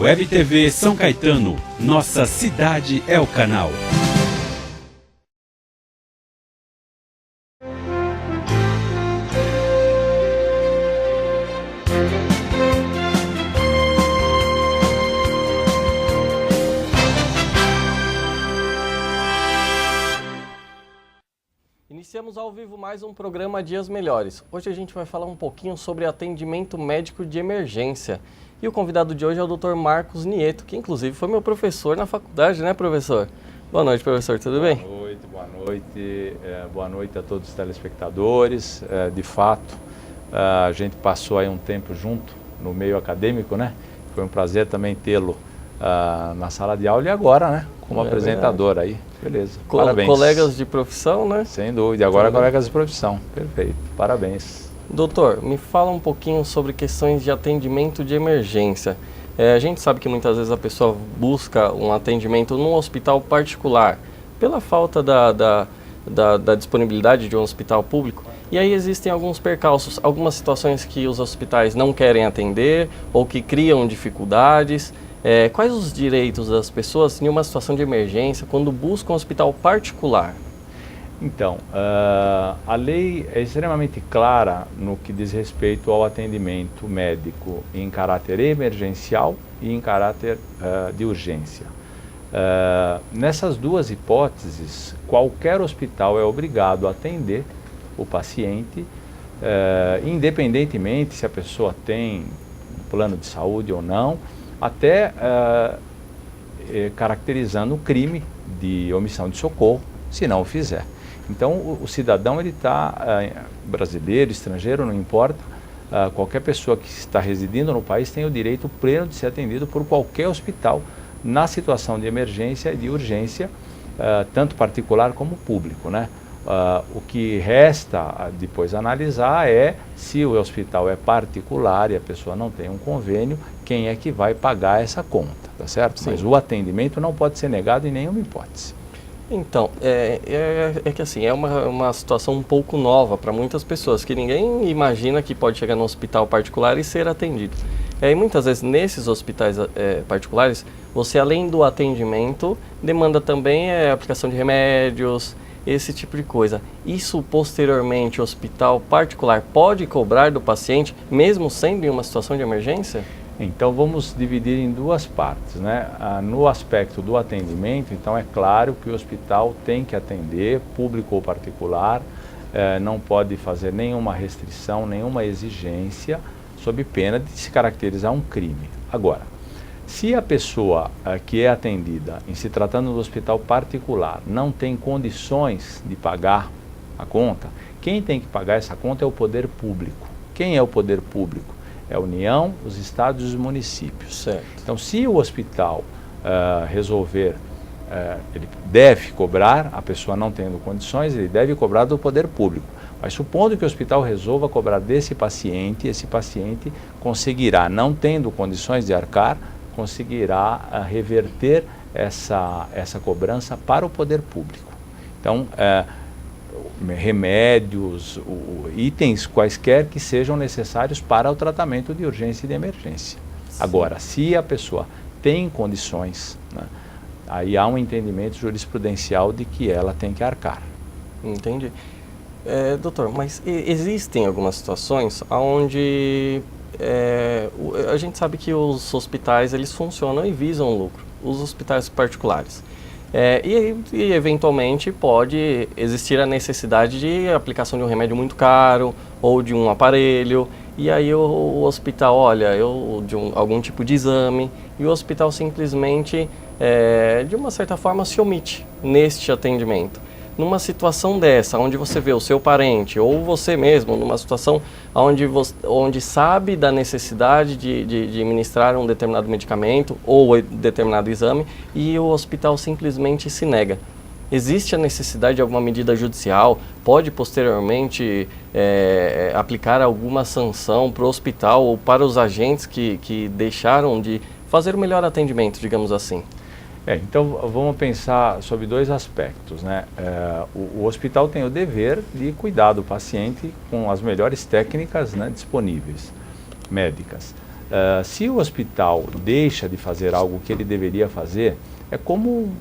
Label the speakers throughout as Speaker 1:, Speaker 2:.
Speaker 1: Web TV São Caetano, nossa cidade é o canal.
Speaker 2: Iniciamos ao vivo mais um programa Dias Melhores. Hoje a gente vai falar um pouquinho sobre atendimento médico de emergência. E o convidado de hoje é o Dr. Marcos Nieto, que inclusive foi meu professor na faculdade, né, professor? Boa noite, professor, tudo bem?
Speaker 3: Boa noite a todos os telespectadores. De fato, a gente passou aí um tempo junto no meio acadêmico, né? Foi um prazer também tê-lo na sala de aula e agora, né, como apresentador aí. Beleza, parabéns.
Speaker 2: Colegas de profissão, né?
Speaker 3: Sem dúvida, agora colegas de profissão, perfeito, parabéns.
Speaker 2: Doutor, me fala um pouquinho sobre questões de atendimento de emergência. A gente sabe que muitas vezes a pessoa busca um atendimento num hospital particular, pela falta da disponibilidade de um hospital público, e aí existem alguns percalços, algumas situações que os hospitais não querem atender ou que criam dificuldades. Quais os direitos das pessoas em uma situação de emergência quando buscam um hospital particular?
Speaker 3: Então, a lei é extremamente clara no que diz respeito ao atendimento médico em caráter emergencial e em caráter de urgência. Nessas duas hipóteses, qualquer hospital é obrigado a atender o paciente, independentemente se a pessoa tem plano de saúde ou não, até caracterizando o crime de omissão de socorro, se não o fizer. Então, o cidadão, ele está, brasileiro, estrangeiro, não importa, qualquer pessoa que está residindo no país tem o direito pleno de ser atendido por qualquer hospital na situação de emergência e de urgência, tanto particular como público, né? O que resta depois analisar é se o hospital é particular e a pessoa não tem um convênio, quem é que vai pagar essa conta, tá certo? Sim. Mas o atendimento não pode ser negado em nenhuma hipótese.
Speaker 2: Então, que assim, é uma situação um pouco nova para muitas pessoas, que ninguém imagina que pode chegar no hospital particular e ser atendido. E muitas vezes nesses hospitais particulares, você além do atendimento, demanda também a aplicação de remédios, esse tipo de coisa. Isso posteriormente o hospital particular pode cobrar do paciente, mesmo sendo em uma situação de emergência?
Speaker 3: Então vamos dividir em duas partes, né? No aspecto do atendimento, então é claro que o hospital tem que atender, público ou particular, não pode fazer nenhuma restrição, nenhuma exigência, sob pena de se caracterizar um crime. Agora, se a pessoa que é atendida, em se tratando do hospital particular, não tem condições de pagar a conta, quem tem que pagar essa conta é o poder público. Quem é o poder público? É a União, os estados e os municípios.
Speaker 2: Certo.
Speaker 3: Então, se o hospital resolver, ele deve cobrar, a pessoa não tendo condições, ele deve cobrar do poder público. Mas supondo que o hospital resolva cobrar desse paciente, esse paciente conseguirá, não tendo condições de arcar, conseguirá reverter essa cobrança para o poder público. Então, remédios, itens quaisquer que sejam necessários para o tratamento de urgência e de emergência. Sim. Agora, se a pessoa tem condições, né, aí há um entendimento jurisprudencial de que ela tem que arcar.
Speaker 2: Entendi. Doutor, mas existem algumas situações onde a gente sabe que os hospitais eles funcionam e visam lucro, os hospitais particulares. E eventualmente pode existir a necessidade de aplicação de um remédio muito caro ou de um aparelho, e aí o hospital olha algum tipo de exame e o hospital simplesmente de uma certa forma se omite neste atendimento. Numa situação dessa, onde você vê o seu parente ou você mesmo, numa situação onde sabe da necessidade de ministrar um determinado medicamento ou determinado exame e o hospital simplesmente se nega. Existe a necessidade de alguma medida judicial? Pode posteriormente aplicar alguma sanção para o hospital ou para os agentes que deixaram de fazer o melhor atendimento, digamos assim?
Speaker 3: Então vamos pensar sobre dois aspectos, né? O hospital tem o dever de cuidar do paciente com as melhores técnicas, né, disponíveis, médicas. Se o hospital deixa de fazer algo que ele deveria fazer, é como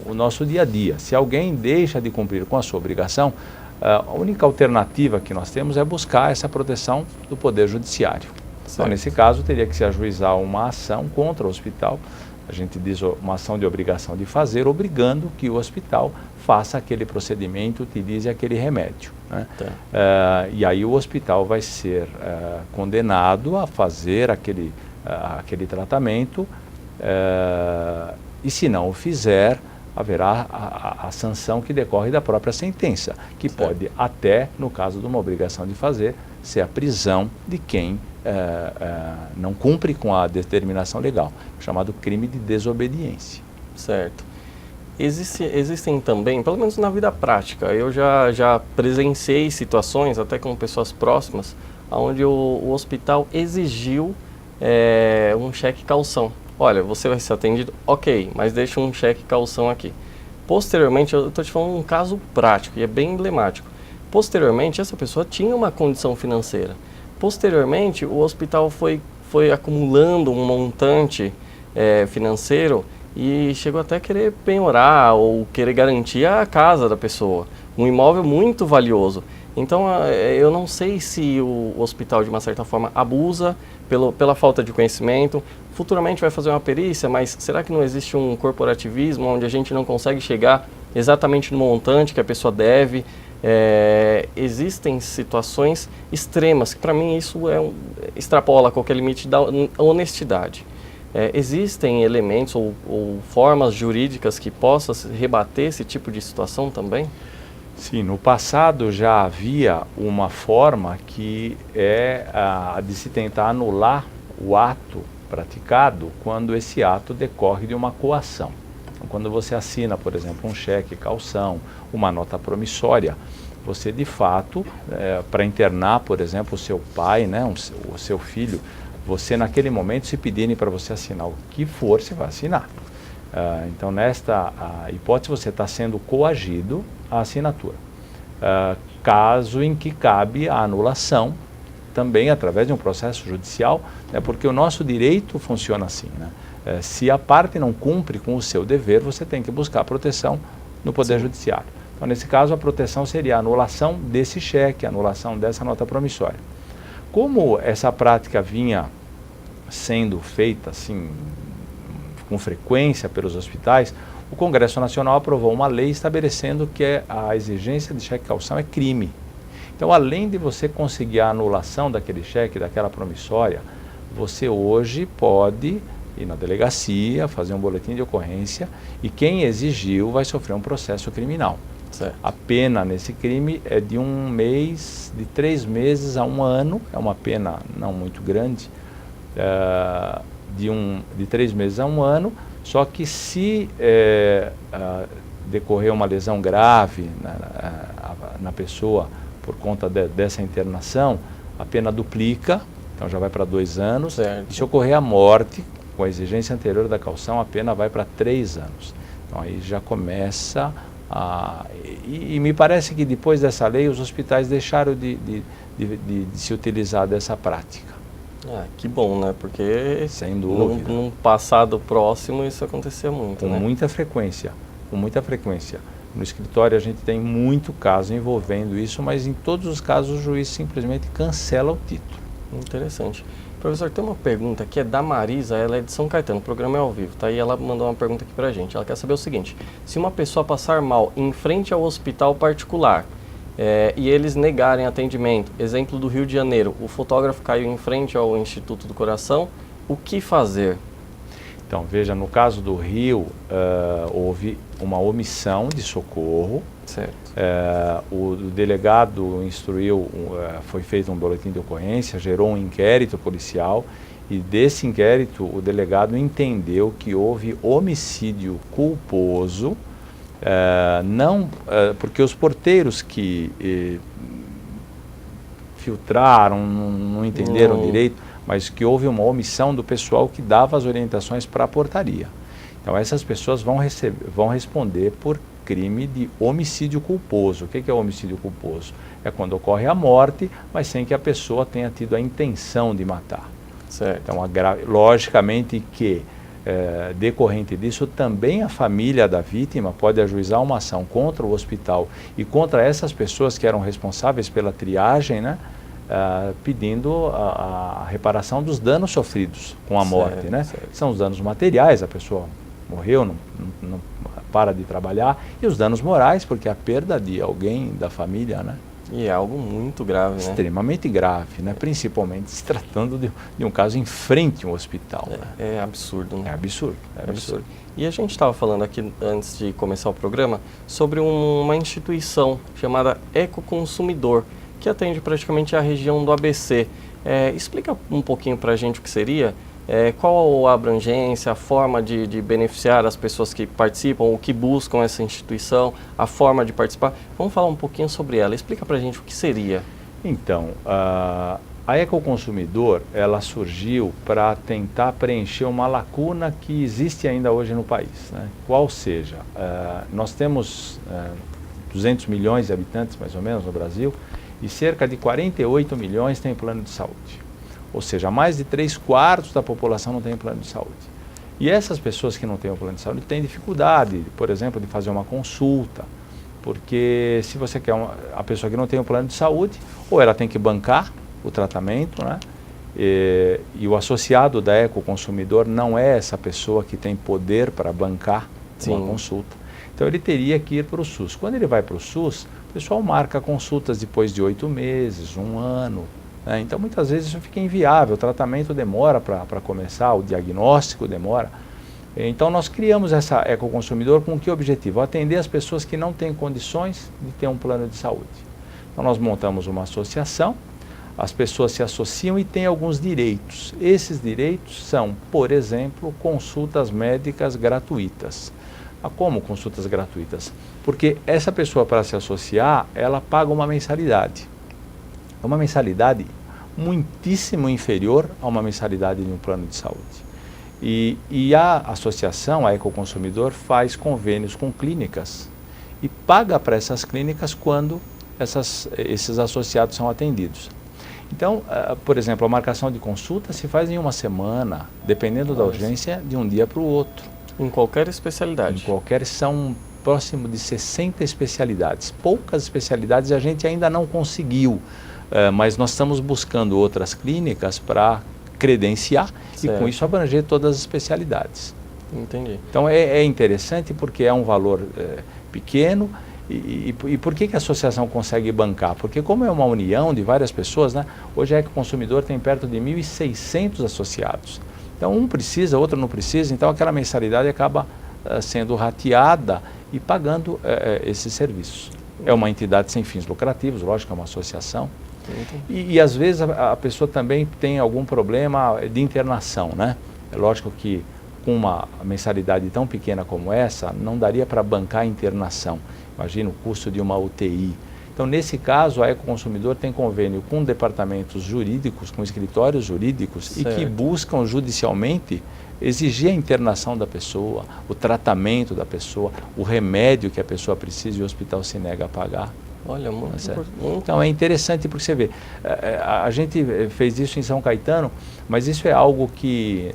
Speaker 3: o nosso dia a dia. Se alguém deixa de cumprir com a sua obrigação, a única alternativa que nós temos é buscar essa proteção do Poder Judiciário. Então, nesse caso, teria que se ajuizar uma ação contra o hospital, a gente diz uma ação de obrigação de fazer, obrigando que o hospital faça aquele procedimento, utilize aquele remédio, né? E aí o hospital vai ser condenado a fazer aquele tratamento, e se não o fizer, haverá a sanção que decorre da própria sentença, que pode até, no caso de uma obrigação de fazer, ser a prisão de quem não cumpre com a determinação legal, chamado crime de desobediência.
Speaker 2: Certo. Existem também, pelo menos na vida prática, eu já presenciei situações, até com pessoas próximas, onde o hospital exigiu um cheque calção. Olha, você vai ser atendido, ok, mas deixa um cheque calção aqui. Posteriormente, eu estou te falando um caso prático e é bem emblemático. Posteriormente, essa pessoa tinha uma condição financeira. Posteriormente, o hospital foi acumulando um montante financeiro e chegou até a querer penhorar ou querer garantir a casa da pessoa. Um imóvel muito valioso. Então, eu não sei se o hospital, de uma certa forma, abusa pela falta de conhecimento. Futuramente vai fazer uma perícia, mas será que não existe um corporativismo onde a gente não consegue chegar exatamente no montante que a pessoa deve? Existem situações extremas, que para mim isso extrapola qualquer limite da honestidade. Existem elementos ou formas jurídicas que possam rebater esse tipo de situação também?
Speaker 3: Sim, no passado já havia uma forma que é a de se tentar anular o ato praticado quando esse ato decorre de uma coação. Então, quando você assina, por exemplo, um cheque calção, uma nota promissória, você de fato, para internar, por exemplo, o seu pai, né, o seu filho, você naquele momento, se pedirem para você assinar o que for, você vai assinar. Então, nesta hipótese, você está sendo coagido à assinatura. Caso em que cabe a anulação, também através de um processo judicial, né, porque o nosso direito funciona assim, né? Se a parte não cumpre com o seu dever, você tem que buscar proteção no Poder Judiciário. Então, nesse caso, a proteção seria a anulação desse cheque, a anulação dessa nota promissória. Como essa prática vinha sendo feita assim, com frequência pelos hospitais, o Congresso Nacional aprovou uma lei estabelecendo que a exigência de cheque calção é crime. Então, além de você conseguir a anulação daquele cheque, daquela promissória, você hoje pode ir na delegacia, fazer um boletim de ocorrência e quem exigiu vai sofrer um processo criminal.
Speaker 2: Certo.
Speaker 3: A pena nesse crime é de 1 mês, de 3 meses a 1 ano, é uma pena não muito grande, de 3 meses a 1 ano, só que se decorrer uma lesão grave na pessoa por conta dessa internação, a pena duplica, então já vai para 2 anos,
Speaker 2: certo.
Speaker 3: E se ocorrer a morte, com a exigência anterior da calção, a pena vai para 3 anos. Então aí já começa e me parece que depois dessa lei os hospitais deixaram de se utilizar dessa prática.
Speaker 2: Que bom, né? Porque
Speaker 3: sem dúvida,
Speaker 2: num passado próximo isso acontecia muito,
Speaker 3: com muita frequência, com muita frequência. No escritório a gente tem muito caso envolvendo isso, mas em todos os casos o juiz simplesmente cancela o título.
Speaker 2: Interessante. Professor, tem uma pergunta que é da Marisa, ela é de São Caetano, o programa é ao vivo, tá? E ela mandou uma pergunta aqui pra gente. Ela quer saber o seguinte: se uma pessoa passar mal em frente ao hospital particular e eles negarem atendimento, exemplo do Rio de Janeiro, o fotógrafo caiu em frente ao Instituto do Coração, o que fazer?
Speaker 3: Então, veja, no caso do Rio, houve uma omissão de socorro.
Speaker 2: Certo.
Speaker 3: O delegado instruiu, foi feito um boletim de ocorrência, gerou um inquérito policial e desse inquérito o delegado entendeu que houve homicídio culposo, porque os porteiros que filtraram, não entenderam direito, mas que houve uma omissão do pessoal que dava as orientações para a portaria. Então essas pessoas vão responder por crime de homicídio culposo. O que é homicídio culposo? É quando ocorre a morte, mas sem que a pessoa tenha tido a intenção de matar.
Speaker 2: Certo.
Speaker 3: Então, logicamente que, decorrente disso, também a família da vítima pode ajuizar uma ação contra o hospital e contra essas pessoas que eram responsáveis pela triagem, né, pedindo a reparação dos danos sofridos com a morte, né? São os danos materiais, a pessoa morreu, não para de trabalhar, e os danos morais, porque a perda de alguém da família, né?
Speaker 2: E é algo muito grave, né?
Speaker 3: Extremamente grave, né? Principalmente se tratando de um caso em frente a um hospital.
Speaker 2: É absurdo, né?
Speaker 3: É absurdo, é absurdo.
Speaker 2: E a gente estava falando aqui, antes de começar o programa, sobre uma instituição chamada Ecoconsumidor, que atende praticamente a região do ABC. Explica um pouquinho para a gente o que seria, qual a abrangência, a forma de beneficiar as pessoas que participam ou que buscam essa instituição, a forma de participar. Vamos falar um pouquinho sobre ela. Explica para a gente o que seria.
Speaker 3: Então, a Ecoconsumidor, ela surgiu para tentar preencher uma lacuna que existe ainda hoje no país, né? Qual seja, nós temos 200 milhões de habitantes, mais ou menos, no Brasil, e cerca de 48 milhões têm plano de saúde. Ou seja, mais de 3/4 da população não tem plano de saúde. E essas pessoas que não têm o plano de saúde têm dificuldade, por exemplo, de fazer uma consulta, porque se você quer a pessoa que não tem o plano de saúde, ou ela tem que bancar o tratamento, né? E o associado da Ecoconsumidor não é essa pessoa que tem poder para bancar uma consulta. Então ele teria que ir para o SUS. Quando ele vai para o SUS, o pessoal marca consultas depois de 8 meses, 1 ano. Né? Então muitas vezes isso fica inviável, o tratamento demora para começar, o diagnóstico demora. Então nós criamos essa Ecoconsumidor com que objetivo? Atender as pessoas que não têm condições de ter um plano de saúde. Então nós montamos uma associação, as pessoas se associam e têm alguns direitos. Esses direitos são, por exemplo, consultas médicas gratuitas. Como consultas gratuitas? Porque essa pessoa, para se associar, ela paga uma mensalidade. É uma mensalidade muitíssimo inferior a uma mensalidade de um plano de saúde. E a associação, a Ecoconsumidor, faz convênios com clínicas e paga para essas clínicas quando esses associados são atendidos. Então, por exemplo, a marcação de consulta se faz em 1 semana, dependendo da urgência, de um dia para o outro.
Speaker 2: Em qualquer especialidade?
Speaker 3: Em qualquer, são próximo de 60 especialidades. Poucas especialidades a gente ainda não conseguiu, mas nós estamos buscando outras clínicas para credenciar e com isso abranger todas as especialidades.
Speaker 2: Entendi.
Speaker 3: Então é interessante porque é um valor pequeno. E por que a associação consegue bancar? Porque como é uma união de várias pessoas, né? Hoje a Ecoconsumidor tem perto de 1.600 associados. Então um precisa, outro não precisa, então aquela mensalidade acaba sendo rateada e pagando esses serviços. É uma entidade sem fins lucrativos, lógico, é uma associação. E às vezes a pessoa também tem algum problema de internação, né? É lógico que com uma mensalidade tão pequena como essa, não daria para bancar a internação. Imagina o custo de uma UTI. Então, nesse caso, a Ecoconsumidor tem convênio com departamentos jurídicos, com escritórios jurídicos, e que buscam judicialmente exigir a internação da pessoa, o tratamento da pessoa, o remédio que a pessoa precisa e o hospital se nega a pagar.
Speaker 2: Olha, muito.
Speaker 3: Então é interessante porque você vê, a gente fez isso em São Caetano, mas isso é algo que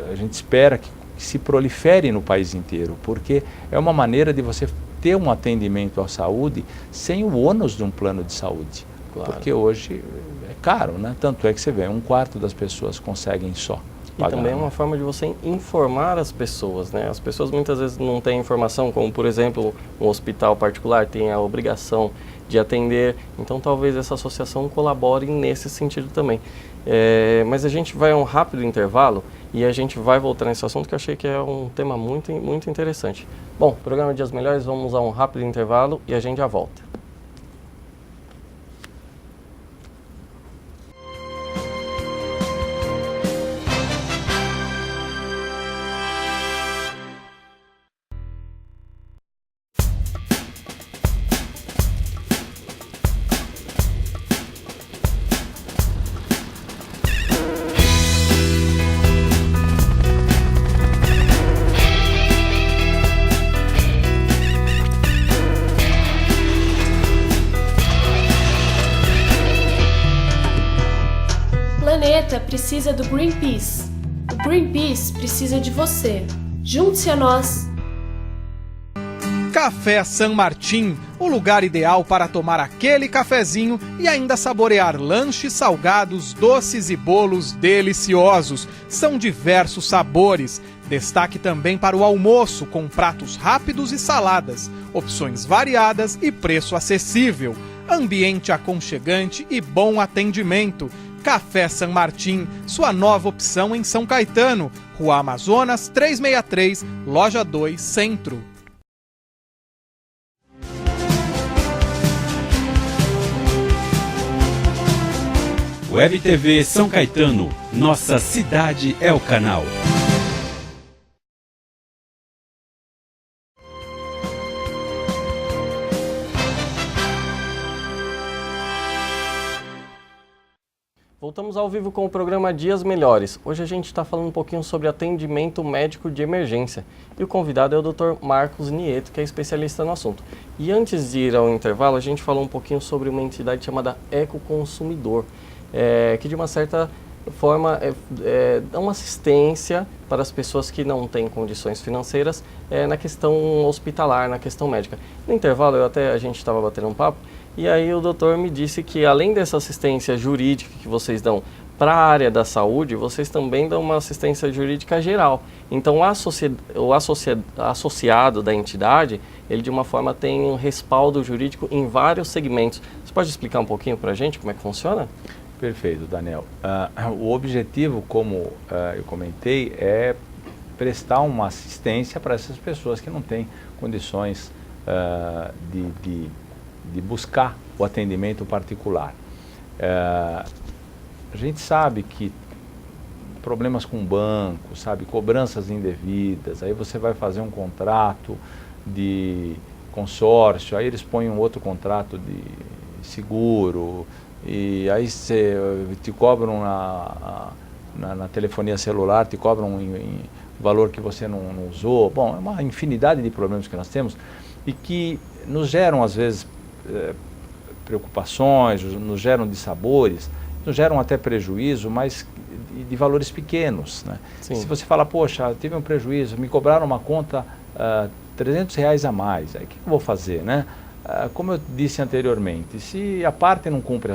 Speaker 3: a gente espera que se prolifere no país inteiro, porque é uma maneira de você ter um atendimento à saúde sem o ônus de um plano de saúde. Claro. Porque hoje é caro, né? Tanto é que você vê, 1/4 das pessoas conseguem só pagar.
Speaker 2: E também é uma forma de você informar as pessoas, né? As pessoas muitas vezes não têm informação, como por exemplo, um hospital particular tem a obrigação de atender, então talvez essa associação colabore nesse sentido também. Mas a gente vai a um rápido intervalo e a gente vai voltar nesse assunto que eu achei que é um tema muito, muito interessante. Bom, programa Dias Melhores, vamos a um rápido intervalo e a gente já volta.
Speaker 4: planeta precisa do Greenpeace. O Greenpeace precisa de você. Junte-se a nós.
Speaker 5: Café San Martín, o lugar ideal para tomar aquele cafezinho e ainda saborear lanches salgados, doces e bolos deliciosos. São diversos sabores. Destaque também para o almoço, com pratos rápidos e saladas, opções variadas e preço acessível. Ambiente aconchegante e bom atendimento. Café San Martín, sua nova opção em São Caetano, Rua Amazonas 363, Loja 2, Centro.
Speaker 1: Web TV São Caetano, nossa cidade é o canal.
Speaker 2: Voltamos ao vivo com o programa Dias Melhores. Hoje a gente está falando um pouquinho sobre atendimento médico de emergência. E o convidado é o Dr. Marcos Nieto, que é especialista no assunto. E antes de ir ao intervalo, a gente falou um pouquinho sobre uma entidade chamada Ecoconsumidor, que de uma certa forma dá uma assistência para as pessoas que não têm condições financeiras na questão hospitalar, na questão médica. No intervalo, a gente estava batendo um papo, e aí o doutor me disse que além dessa assistência jurídica que vocês dão para a área da saúde, vocês também dão uma assistência jurídica geral. Então o associado da entidade, ele de uma forma tem um respaldo jurídico em vários segmentos. Você pode explicar um pouquinho para a gente como é que funciona?
Speaker 3: Perfeito, Daniel. O objetivo, como eu comentei, é prestar uma assistência para essas pessoas que não têm condições de buscar o atendimento particular. A gente sabe que problemas com banco, cobranças indevidas, aí você vai fazer um contrato de consórcio, aí eles põem um outro contrato de seguro, e aí te cobram na telefonia celular, te cobram em valor que você não usou. Bom, é uma infinidade de problemas que nós temos e que nos geram, às vezes, preocupações, nos geram dissabores, nos geram até prejuízo, mas de valores pequenos, né? Se você fala, poxa, tive um prejuízo, me cobraram uma conta R$300 a mais, aí o que eu vou fazer, né? Como eu disse anteriormente, se a parte não cumpre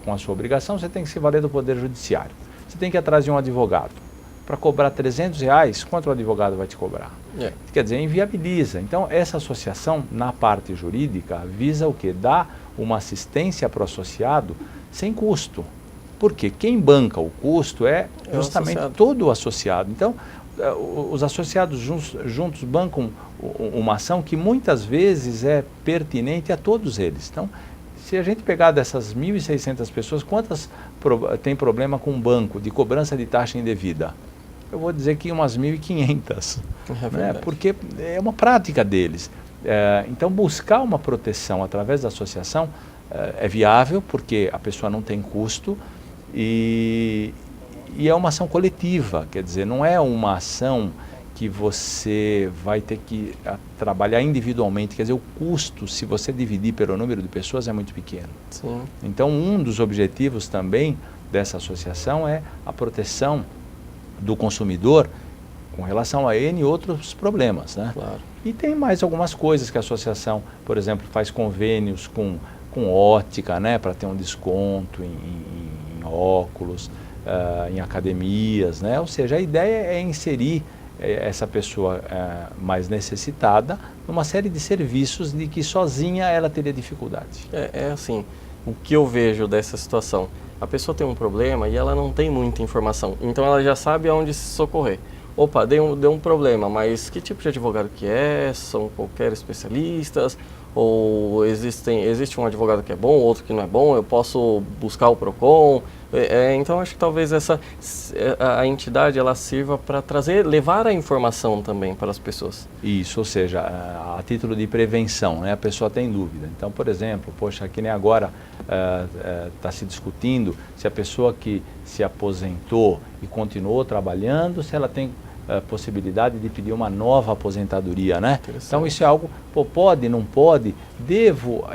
Speaker 3: com a sua obrigação, você tem que se valer do Poder Judiciário. Você tem que ir atrás de um advogado. Para cobrar R$300, quanto o advogado vai te cobrar? Quer dizer, inviabiliza. Então, essa associação, na parte jurídica, visa o quê? Dar uma assistência para o associado sem custo. Porque quem banca o custo é justamente todo o associado. Então, os associados juntos bancam uma ação que muitas vezes é pertinente a todos eles. Então, se a gente pegar dessas 1.600 pessoas, quantas tem problema com o banco de cobrança de taxa indevida? Eu vou dizer que umas 1.500, né? Porque é uma prática deles. Então, buscar uma proteção através da associação é viável, porque a pessoa não tem custo e é uma ação coletiva, quer dizer, não é uma ação que você vai ter que trabalhar individualmente, quer dizer, o custo, se você dividir pelo número de pessoas, é muito pequeno.
Speaker 2: Sim.
Speaker 3: Então, um dos objetivos também dessa associação é a proteção do consumidor com relação a N outros problemas, né?
Speaker 2: Claro.
Speaker 3: E tem mais algumas coisas que a associação, por exemplo, faz convênios com ótica, né, para ter um desconto em óculos, em academias, né? Ou seja, a ideia é inserir essa pessoa mais necessitada numa série de serviços de que sozinha ela teria dificuldade.
Speaker 2: É assim, o que eu vejo dessa situação, a pessoa tem um problema e ela não tem muita informação, então ela já sabe aonde se socorrer. Opa, deu um problema, mas que tipo de advogado que é? São qualquer especialistas? Ou existe um advogado que é bom, outro que não é bom? Eu posso buscar o PROCON? Então acho que talvez a entidade ela sirva para levar a informação também para as pessoas.
Speaker 3: Isso, ou seja, a título de prevenção, né? A pessoa tem dúvida. Então, por exemplo, poxa, que nem agora está se discutindo se a pessoa que se aposentou e continuou trabalhando, se ela tem possibilidade de pedir uma nova aposentadoria, né? Então isso é algo, pode, não pode, devo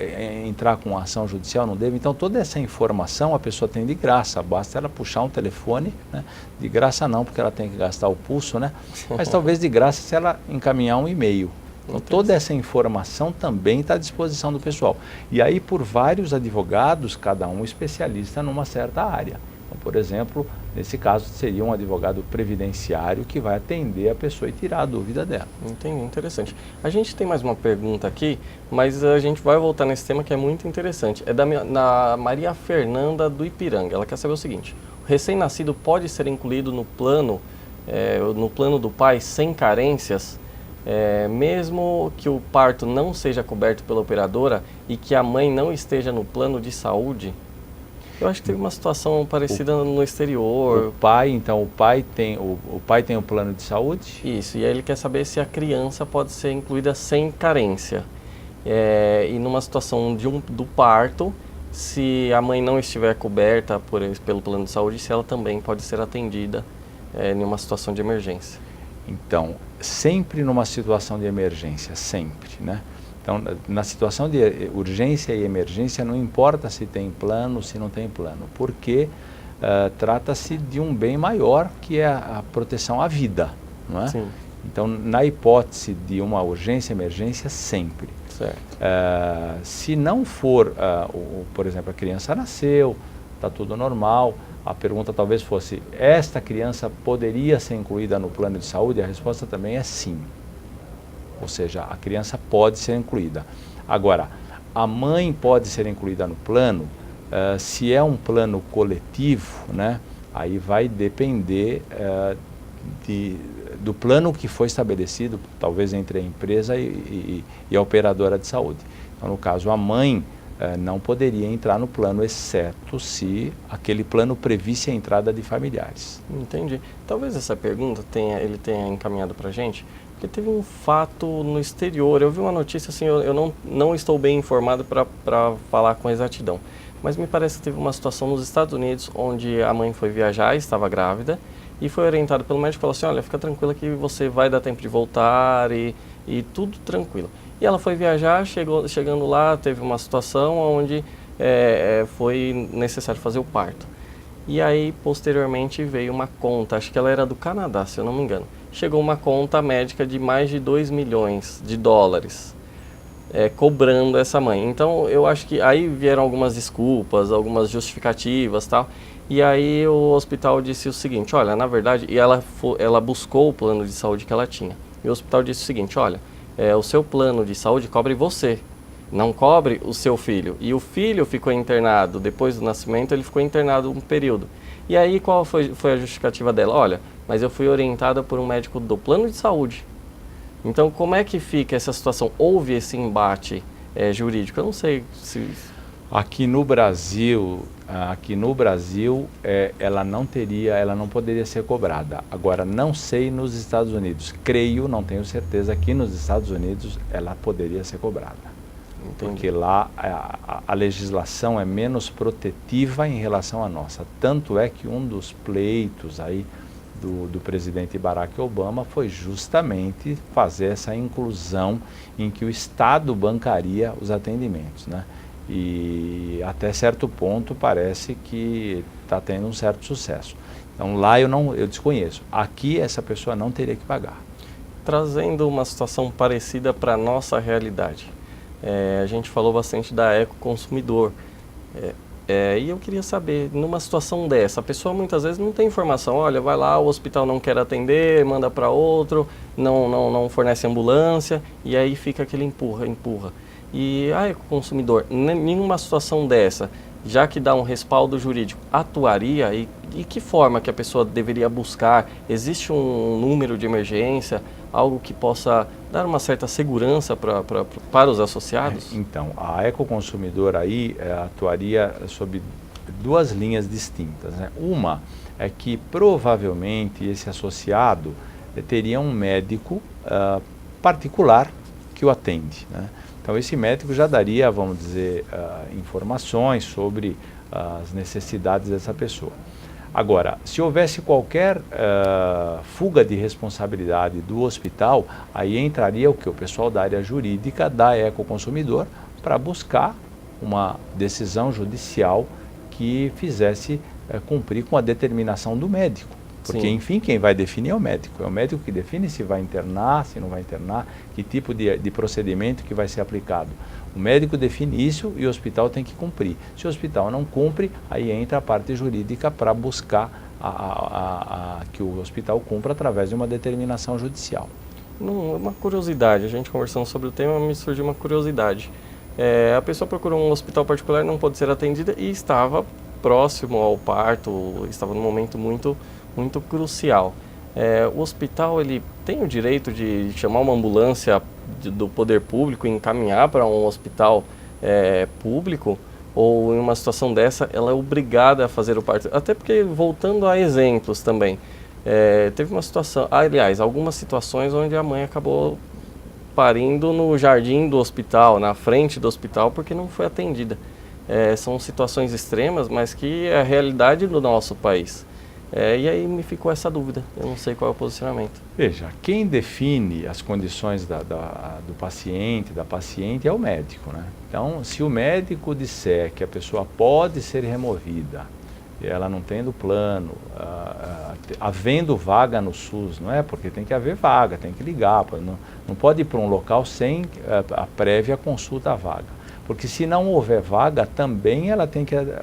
Speaker 3: entrar com ação judicial, não devo? Então toda essa informação a pessoa tem de graça, basta ela puxar um telefone, né? De graça não, porque ela tem que gastar o pulso, né? Mas talvez de graça se ela encaminhar um e-mail. Então toda essa informação também está à disposição do pessoal. E aí por vários advogados, cada um especialista numa certa área. Então, por exemplo, nesse caso seria um advogado previdenciário que vai atender a pessoa e tirar a dúvida dela.
Speaker 2: Entendi, interessante. A gente tem mais uma pergunta aqui, mas a gente vai voltar nesse tema que é muito interessante. É da Maria Fernanda do Ipiranga. Ela quer saber o seguinte: o recém-nascido pode ser incluído no plano do pai sem carências, mesmo que o parto não seja coberto pela operadora e que a mãe não esteja no plano de saúde? Eu acho que teve uma situação parecida no exterior.
Speaker 3: O pai tem o plano de saúde?
Speaker 2: Isso, e aí ele quer saber se a criança pode ser incluída sem carência. E numa situação do parto, se a mãe não estiver coberta pelo plano de saúde, se ela também pode ser atendida em uma situação de emergência.
Speaker 3: Então, sempre numa situação de emergência, sempre, né? Então, na situação de urgência e emergência, não importa se tem plano, se não tem plano, porque trata-se de um bem maior, que é a proteção à vida, não é?
Speaker 2: Sim.
Speaker 3: Então, na hipótese de uma urgência e emergência, sempre.
Speaker 2: Certo.
Speaker 3: Se não for, por exemplo, a criança nasceu, está tudo normal, a pergunta talvez fosse, esta criança poderia ser incluída no plano de saúde? A resposta também é sim. Ou seja, a criança pode ser incluída. Agora, a mãe pode ser incluída no plano, se é um plano coletivo, né? Aí vai depender do plano que foi estabelecido, talvez entre a empresa e a operadora de saúde. Então, no caso, a mãe não poderia entrar no plano, exceto se aquele plano previsse a entrada de familiares.
Speaker 2: Entendi. Talvez essa pergunta ele tenha encaminhado para a gente, porque teve um fato no exterior. Eu vi uma notícia, assim, eu não estou bem informado para falar com exatidão, mas me parece que teve uma situação nos Estados Unidos onde a mãe foi viajar, estava grávida, e foi orientada pelo médico e falou assim: olha, fica tranquila que você vai dar tempo de voltar e tudo tranquilo. E ela foi viajar, chegando lá, teve uma situação onde foi necessário fazer o parto. E aí, posteriormente, veio uma conta, acho que ela era do Canadá, se eu não me engano. Chegou uma conta médica de mais de 2 milhões de dólares, cobrando essa mãe. Então, eu acho que aí vieram algumas desculpas, algumas justificativas e tal. E aí o hospital disse o seguinte: olha, na verdade, e ela buscou o plano de saúde que ela tinha. E o hospital disse o seguinte: olha, o seu plano de saúde cobre você, não cobre o seu filho. E o filho ficou internado, depois do nascimento ele ficou internado um período. E aí qual foi a justificativa dela? Olha, mas eu fui orientada por um médico do plano de saúde. Então como é que fica essa situação? Houve esse embate jurídico? Eu não sei se...
Speaker 3: Aqui no Brasil, ela não poderia ser cobrada. Agora, não sei nos Estados Unidos. Creio, não tenho certeza, que nos Estados Unidos ela poderia ser cobrada. Entendi. Porque lá a legislação é menos protetiva em relação à nossa. Tanto é que um dos pleitos aí do presidente Barack Obama foi justamente fazer essa inclusão em que o Estado bancaria os atendimentos, né? E até certo ponto parece que está tendo um certo sucesso. Então lá eu desconheço. Aqui essa pessoa não teria que pagar.
Speaker 2: Trazendo uma situação parecida para a nossa realidade. A gente falou bastante da Ecoconsumidor. E eu queria saber, numa situação dessa, a pessoa muitas vezes não tem informação. Olha, vai lá, o hospital não quer atender, manda para outro, não fornece ambulância, e aí fica aquele empurra. E a Ecoconsumidor, nenhuma situação dessa, já que dá um respaldo jurídico, atuaria? E que forma que a pessoa deveria buscar? Existe um número de emergência, algo que possa dar uma certa segurança para os associados?
Speaker 3: Então, a Ecoconsumidor aí atuaria sob duas linhas distintas, né? Uma é que provavelmente esse associado teria um médico particular que o atende, né? Então esse médico já daria, vamos dizer, informações sobre as necessidades dessa pessoa. Agora, se houvesse qualquer fuga de responsabilidade do hospital, aí entraria o que? O pessoal da área jurídica da Ecoconsumidor para buscar uma decisão judicial que fizesse cumprir com a determinação do médico. Porque,
Speaker 2: Sim.
Speaker 3: enfim, quem vai definir é o médico. É o médico que define se vai internar, se não vai internar, que tipo de procedimento que vai ser aplicado. O médico define isso e o hospital tem que cumprir. Se o hospital não cumpre, aí entra a parte jurídica para buscar que o hospital cumpra através de uma determinação judicial.
Speaker 2: Uma curiosidade, a gente conversando sobre o tema, me surgiu uma curiosidade. A pessoa procurou um hospital particular, não pôde ser atendida e estava próximo ao parto, estava num momento muito crucial. O hospital ele tem o direito de chamar uma ambulância do poder público e encaminhar para um hospital público, ou em uma situação dessa ela é obrigada a fazer o parto? Até porque, voltando a exemplos também, teve uma situação, aliás, algumas situações onde a mãe acabou parindo no jardim do hospital, na frente do hospital, porque não foi atendida. São situações extremas, mas que é a realidade do nosso país. E aí me ficou essa dúvida, eu não sei qual é o posicionamento.
Speaker 3: Veja, quem define as condições do paciente, da paciente, é o médico, né? Então, se o médico disser que a pessoa pode ser removida, e ela não tendo plano, havendo vaga no SUS, não é? Porque tem que haver vaga, tem que ligar, não pode ir para um local sem a prévia consulta à vaga. Porque se não houver vaga, também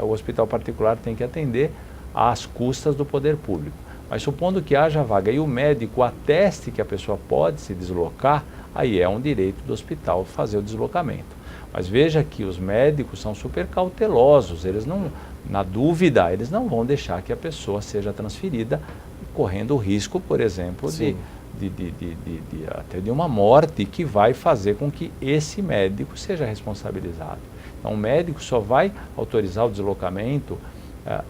Speaker 3: o hospital particular tem que atender às custas do poder público. Mas supondo que haja vaga e o médico ateste que a pessoa pode se deslocar, aí é um direito do hospital fazer o deslocamento. Mas veja que os médicos são super cautelosos, eles não, na dúvida, eles não vão deixar que a pessoa seja transferida, correndo o risco, por exemplo, até de uma morte que vai fazer com que esse médico seja responsabilizado. Então o médico só vai autorizar o deslocamento,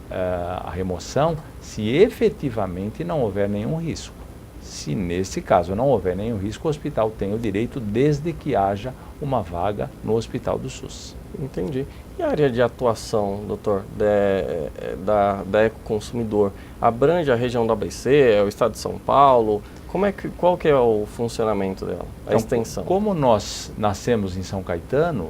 Speaker 3: a remoção, se efetivamente não houver nenhum risco. Se nesse caso não houver nenhum risco, o hospital tem o direito desde que haja uma vaga no hospital do SUS.
Speaker 2: Entendi. E a área de atuação, doutor, da Ecoconsumidor, abrange a região do ABC, o estado de São Paulo? Qual que é o funcionamento dela, a extensão?
Speaker 3: Como nós nascemos em São Caetano,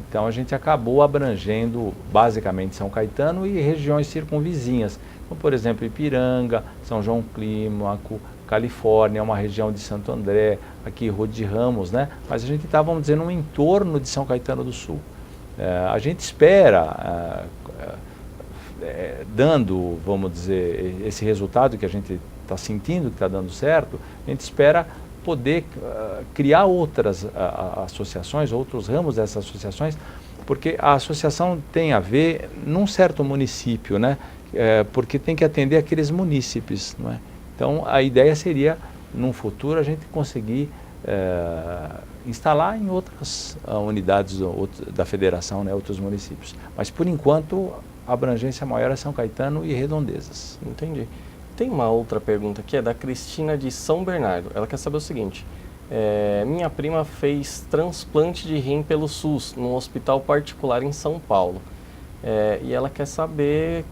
Speaker 3: então a gente acabou abrangendo basicamente São Caetano e regiões circunvizinhas. Então, por exemplo, Ipiranga, São João Clímaco, Califórnia, uma região de Santo André, aqui Rio de Ramos, né? Mas a gente está, vamos dizer, no entorno de São Caetano do Sul. A gente espera, dando, vamos dizer, esse resultado que a gente está sentindo que está dando certo, a gente espera poder criar outras associações, outros ramos dessas associações, porque a associação tem a ver num certo município, né? Porque tem que atender aqueles munícipes, não é? Então a ideia seria, num futuro, a gente conseguir instalar em outras unidades da federação, né? Outros municípios. Mas por enquanto a abrangência maior é São Caetano e Redondezas.
Speaker 2: Entendi. Tem uma outra pergunta aqui, é da Cristina de São Bernardo. Ela quer saber o seguinte: minha prima fez transplante de rim pelo SUS, num hospital particular em São Paulo. E ela quer saber,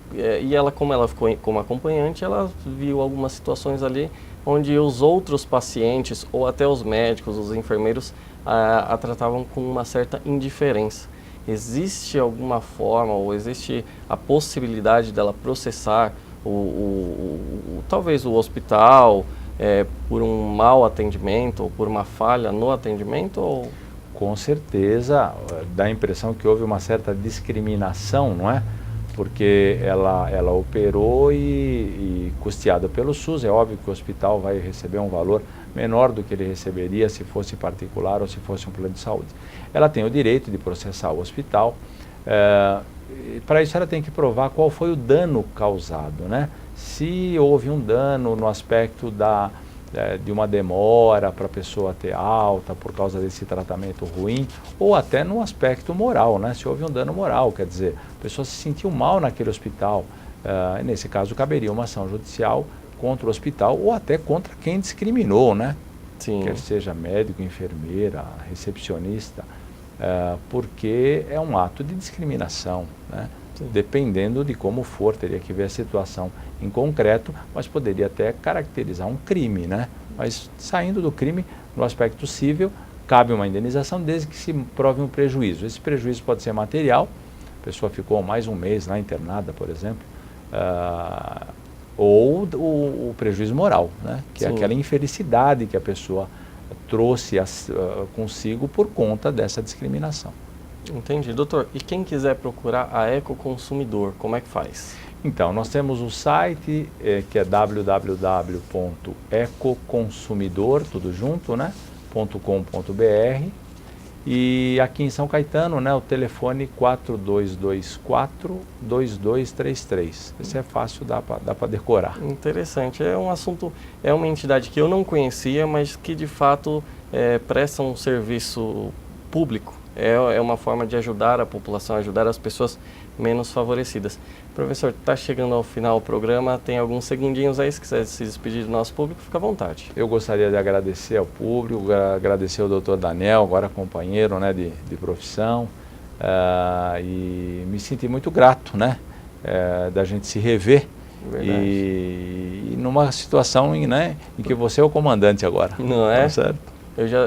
Speaker 2: como ela ficou como acompanhante, ela viu algumas situações ali onde os outros pacientes, ou até os médicos, os enfermeiros, a tratavam com uma certa indiferença. Existe alguma forma, ou existe a possibilidade dela processar talvez o hospital por um mau atendimento ou por uma falha no atendimento? Ou...
Speaker 3: Com certeza, dá a impressão que houve uma certa discriminação, não é? Porque ela operou e custeada pelo SUS, é óbvio que o hospital vai receber um valor menor do que ele receberia se fosse particular ou se fosse um plano de saúde. Ela tem o direito de processar o hospital. Para isso ela tem que provar qual foi o dano causado, né? Se houve um dano no aspecto de uma demora para a pessoa ter alta por causa desse tratamento ruim, ou até no aspecto moral, né? Se houve um dano moral, quer dizer, a pessoa se sentiu mal naquele hospital, nesse caso caberia uma ação judicial contra o hospital ou até contra quem discriminou, né?
Speaker 2: Sim.
Speaker 3: Quer seja médico, enfermeira, recepcionista. porque é um ato de discriminação, né? Dependendo de como for, teria que ver a situação em concreto, mas poderia até caracterizar um crime, né? Mas saindo do crime, no aspecto civil, cabe uma indenização desde que se prove um prejuízo. Esse prejuízo pode ser material, a pessoa ficou mais um mês lá internada, por exemplo, ou o prejuízo moral, né? Que é aquela infelicidade que a pessoa trouxe consigo por conta dessa discriminação.
Speaker 2: Entendi. Doutor, e quem quiser procurar a Ecoconsumidor, como é que faz?
Speaker 3: Então, nós temos o site que é www.ecoconsumidor, tudo junto, né? .com.br, e aqui em São Caetano, né, o telefone 4224-2233. Esse é fácil, dá para decorar.
Speaker 2: Interessante. É um assunto, é uma entidade que eu não conhecia, mas que de fato presta um serviço público. É uma forma de ajudar a população, ajudar as pessoas menos favorecidas. Professor, está chegando ao final do programa, tem alguns segundinhos aí, se quiser se despedir do nosso público, fica à vontade.
Speaker 3: Eu gostaria de agradecer ao público, agradecer ao doutor Daniel, agora companheiro, né, de profissão, e me senti muito grato, né, da gente se rever. E numa situação em que você é o comandante agora.
Speaker 2: Não é?
Speaker 3: Tá certo?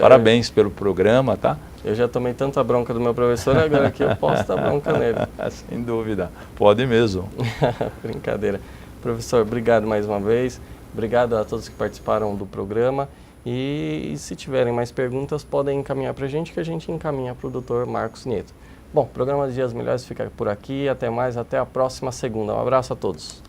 Speaker 3: Parabéns pelo programa, tá?
Speaker 2: Eu já tomei tanta bronca do meu professor, agora que eu posso dar bronca nele.
Speaker 3: Sem dúvida, pode mesmo.
Speaker 2: Brincadeira. Professor, obrigado mais uma vez, obrigado a todos que participaram do programa, e se tiverem mais perguntas podem encaminhar para a gente, que a gente encaminha para o Dr. Marcos Nieto. Bom, o programa de Dias Melhores fica por aqui, até mais, até a próxima segunda. Um abraço a todos.